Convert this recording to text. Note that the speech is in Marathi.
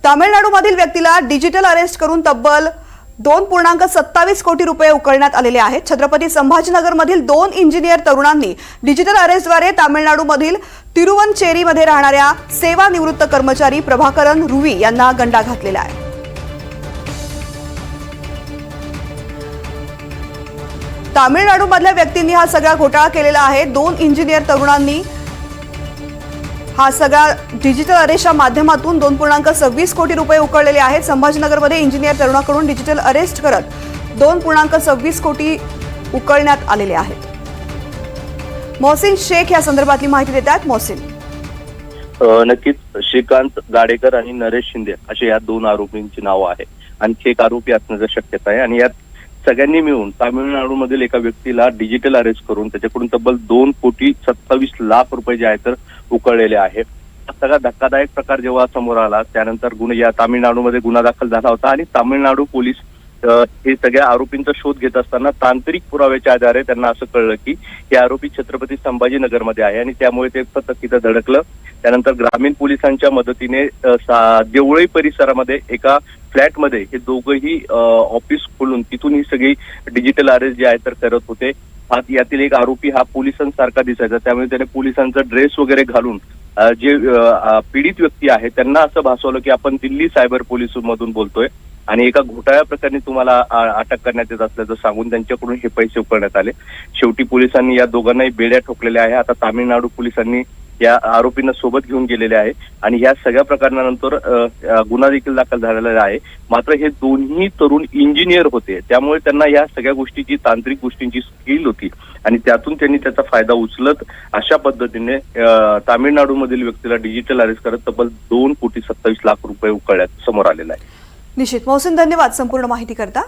तामिळनाडूमधील व्यक्तीला डिजिटल अरेस्ट करून तब्बल 2.27 कोटी रुपये उकळण्यात आलेले आहेत। छत्रपती संभाजीनगरमधील 2 इंजिनियर तरुणांनी डिजिटल अरेस्टद्वारे तामिळनाडूमधील तिरुवनचेरीमध्ये राहणाऱ्या सेवानिवृत्त कर्मचारी प्रभाकरन रुवी यांना गंडा घातलेला आहे। तामिळनाडूमधल्या व्यक्तींनी हा सगळा घोटाळा केलेला आहे। 2 इंजिनियर तरुणांनी हा सगळा डिजिटल अरेस्टच्या माध्यमातून 2.26 कोटी रुपये उकळलेले आहेत। संभाजीनगरमध्ये इंजिनियर तरुणाकडून डिजिटल अरेस्ट करत 2.26 कोटी उकळण्यात आलेले आहेत। मोहसिन शेख या संदर्भातली माहिती देतात। मोहसिन, नक्कीच श्रीकांत गाडेकर आणि नरेश शिंदे असे या 2 आरोपींची नावं आहे। आणखी एक आरोपी असण्याची शक्यता आहे आणि यात सगळ्यांनी मिळून तामिळनाडूमधील एका व्यक्तीला डिजिटल अरेस्ट करून त्याच्याकडून तब्बल 2.27 कोटी रुपये जे आहे तर उकळलेले आहे। सगळा धक्कादायक प्रकार जेव्हा समोर आला त्यानंतर या तामिळनाडूमध्ये गुन्हा दाखल झाला होता आणि तामिळनाडू पोलीस हे सगळ्या आरोपींचा शोध घेत असताना तांत्रिक पुराव्याच्या आधारे त्यांना असं कळलं की हे आरोपी छत्रपती संभाजीनगरमध्ये आहे आणि त्यामुळे ते फक्त तिथं धडकलं। त्यानंतर ग्रामीण पोलिसांच्या मदतीने देवळी परिसरामध्ये एका फ्लॅटमध्ये हे दोघंही ऑफिस खोलून तिथून ही सगळी डिजिटल अरेस्ट जे आहे तर करत होते। यातील एक आरोपी हा पोलिसांसारखा दिसायचा, त्यामुळे त्याने पोलिसांचा ड्रेस वगैरे घालून जे पीडित व्यक्ती आहे त्यांना असं भासवलं की आपण दिल्ली सायबर पोलीस मधून बोलतोय आणि एका घोटाळ्या प्रकरणी तुम्हाला अटक करण्यात येत असल्याचं सांगून त्यांच्याकडून हे पैसे उकळण्यात आले। शेवटी पोलिसांनी या दोघांनाही बेड्या ठोकलेल्या आहे। आता तामिळनाडू पोलिसांनी या आरोपींना सोबत घेऊन गेलेले आहे आणि या सगळ्या प्रकरणानंतर गुन्हा देखील दाखल झालेला आहे। मात्र हे दोन्ही तरुण इंजिनियर होते, त्यामुळे त्यांना या सगळ्या गोष्टीची तांत्रिक गोष्टींची स्किल होती आणि त्यातून त्यांनी त्याचा फायदा उचलत अशा पद्धतीने तामिळनाडूमधील व्यक्तीला डिजिटल अरेस्ट करत तब्बल 2.27 कोटी रुपये उकळण्यात समोर आलेला आहे। निश्चित मोहसिन, धन्यवाद संपूर्ण माहिती करता।